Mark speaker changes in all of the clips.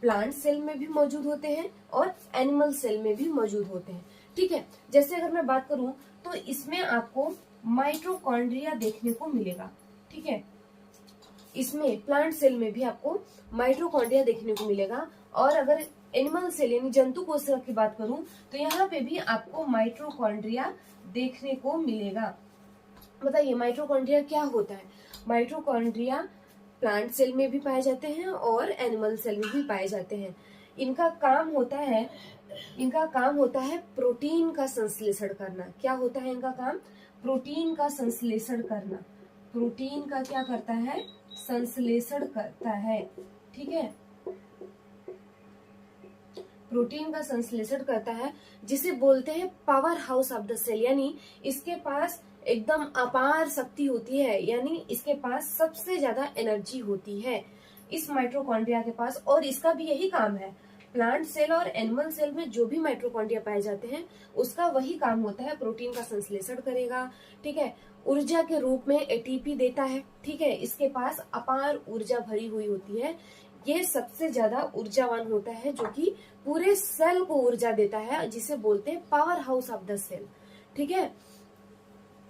Speaker 1: Plant cell में भी मौजूद होते हैं और एनिमल सेल में भी मौजूद होते हैं। ठीक है, जैसे अगर मैं बात करूं तो इसमें आपको माइटोकॉन्ड्रिया देखने को मिलेगा। ठीक है, इसमें प्लांट सेल में भी आपको माइटोकॉन्ड्रिया देखने को मिलेगा। और अगर एनिमल सेल यानी जंतु कोशिका की बात करूं तो यहाँ पे भी आपको माइटोकॉन्ड्रिया देखने को मिलेगा। बताइए माइटोकॉन्ड्रिया क्या होता है? माइटोकॉन्ड्रिया प्लांट सेल में भी पाए जाते हैं और एनिमल सेल में भी पाए जाते हैं। इनका काम होता है प्रोटीन का संश्लेषण करना। क्या होता है इनका काम? प्रोटीन का संश्लेषण करना। प्रोटीन का क्या करता है? संश्लेषण करता है। ठीक है, प्रोटीन का संश्लेषण करता है, जिसे बोलते हैं powerhouse of the cell. यानी इसके पास एकदम अपार शक्ति होती है, यानी इसके पास सबसे ज्यादा एनर्जी होती है इस माइटोकॉन्ड्रिया के पास। और इसका भी यही काम है, प्लांट सेल और एनिमल सेल में जो भी माइटोकॉन्ड्रिया पाए जाते हैं उसका वही काम होता है, प्रोटीन का संश्लेषण करेगा। ठीक है, ऊर्जा के रूप में एटीपी देता है। ठीक है, इसके पास अपार ऊर्जा भरी हुई होती है। ये सबसे ज्यादा ऊर्जावान होता है, जो कि पूरे सेल को ऊर्जा देता है, जिसे बोलते हैं powerhouse of the cell. ठीक है,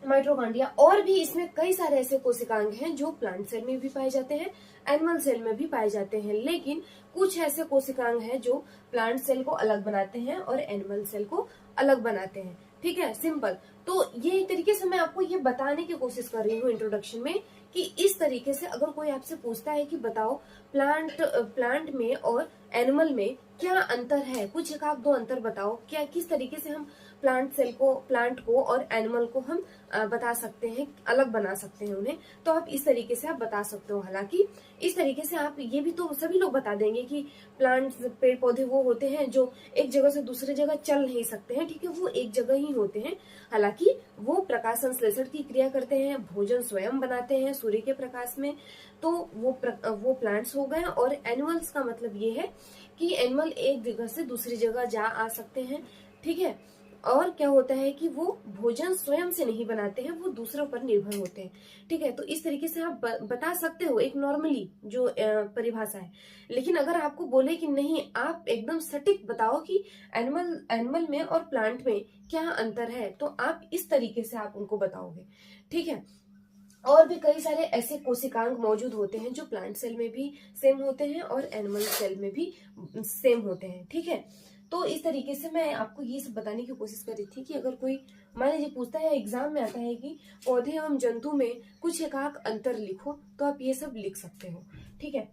Speaker 1: माइटोकॉन्ड्रिया। और भी इसमें कई सारे ऐसे कोशिकांग हैं जो प्लांट सेल में भी पाए जाते हैं, एनिमल सेल में भी पाए जाते हैं। लेकिन कुछ ऐसे कोशिकांग हैं जो प्लांट सेल को अलग बनाते हैं और एनिमल सेल को अलग बनाते हैं। ठीक है, सिंपल। तो ये एक तरीके से मैं आपको ये बताने की कोशिश कर रही हूँ इंट्रोडक्शन में कि इस तरीके से अगर कोई आपसे पूछता है कि बताओ प्लांट में और एनिमल में क्या अंतर है, कुछ एक आध दो अंतर बताओ, क्या किस तरीके से हम प्लांट को और एनिमल को हम बता सकते हैं, अलग बना सकते हैं उन्हें, तो आप इस तरीके से आप बता सकते हो। हालांकि इस तरीके से आप ये भी तो सभी लोग बता देंगे कि प्लांट पेड़ पौधे वो होते हैं जो एक जगह से दूसरी जगह चल नहीं सकते हैं। ठीक है, वो एक जगह ही होते हैं। हालांकि वो प्रकाश संश्लेषण की क्रिया करते हैं, भोजन स्वयं बनाते हैं सूर्य के प्रकाश में, तो वो प्लांट्स हो गए। और एनिमल्स का मतलब ये है कि एनिमल एक जगह से दूसरी जगह जा आ सकते हैं। ठीक है, और क्या होता है कि वो भोजन स्वयं से नहीं बनाते हैं, वो दूसरों पर निर्भर होते हैं। ठीक है, तो इस तरीके से आप बता सकते हो एक नॉर्मली जो परिभाषा है। लेकिन अगर आपको बोले कि नहीं, आप एकदम सटीक बताओ कि एनिमल में और प्लांट में क्या अंतर है, तो आप इस तरीके से आप उनको बताओगे। ठीक है, और भी कई सारे ऐसे कोशिकांग मौजूद होते हैं जो प्लांट सेल में भी सेम होते हैं और एनिमल सेल में भी सेम होते हैं। ठीक है, तो इस तरीके से मैं आपको ये सब बताने की कोशिश कर रही थी कि अगर कोई मान लीजिए पूछता है, एग्जाम में आता है कि पौधे एवं जंतु में कुछ एकाक अंतर लिखो, तो आप ये सब लिख सकते हो। ठीक है,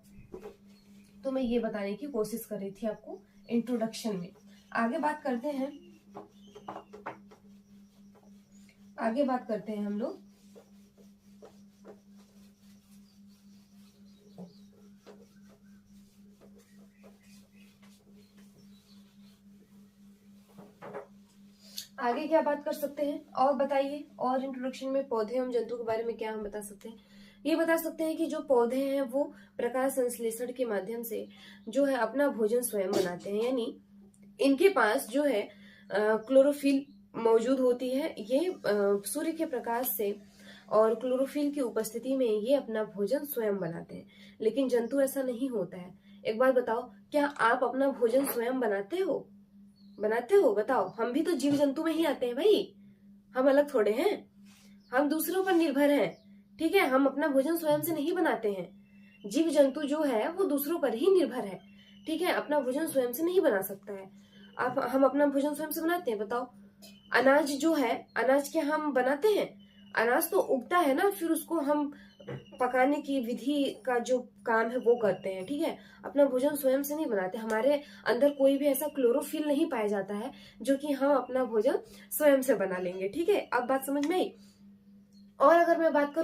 Speaker 1: तो मैं ये बताने की कोशिश कर रही थी आपको इंट्रोडक्शन में। आगे बात करते हैं हम लोग आगे क्या बात कर सकते हैं और बताइए। और इंट्रोडक्शन में पौधे एवं जंतु के बारे में क्या हम बता सकते हैं? ये बता सकते हैं कि जो पौधे हैं वो प्रकाश संश्लेषण के माध्यम से जो है अपना भोजन स्वयं बनाते हैं। यानी इनके पास जो है क्लोरोफिल मौजूद होती है। ये सूर्य के प्रकाश से और क्लोरोफिल की उपस्थिति में ये अपना भोजन स्वयं बनाते हैं। लेकिन जंतु ऐसा नहीं होता है। एक बात बताओ, क्या आप अपना भोजन स्वयं बनाते हो? बताओ। हम भी तो जीव जंतु में ही आते हैं भाई, हम अलग थोड़े हैं, हम दूसरों पर निर्भर हैं। ठीक है, हम अपना भोजन स्वयं से नहीं बनाते हैं। जीव जंतु जो है वो दूसरों पर ही निर्भर है। ठीक है, अपना भोजन स्वयं से नहीं बना सकता है। हम अपना भोजन स्वयं से बनाते हैं? बताओ। अनाज जो है, अनाज क्या हम बनाते हैं? अनाज तो उगता है ना, फिर उसको हम पकाने की विधि का जो काम है वो करते हैं। ठीक है, अपना भोजन स्वयं से नहीं बनाते। हमारे अंदर कोई भी ऐसा क्लोरोफिल नहीं पाया जाता है जो कि हम अपना भोजन स्वयं से बना लेंगे। ठीक है, अब बात समझ में आई। और अगर मैं बात करूं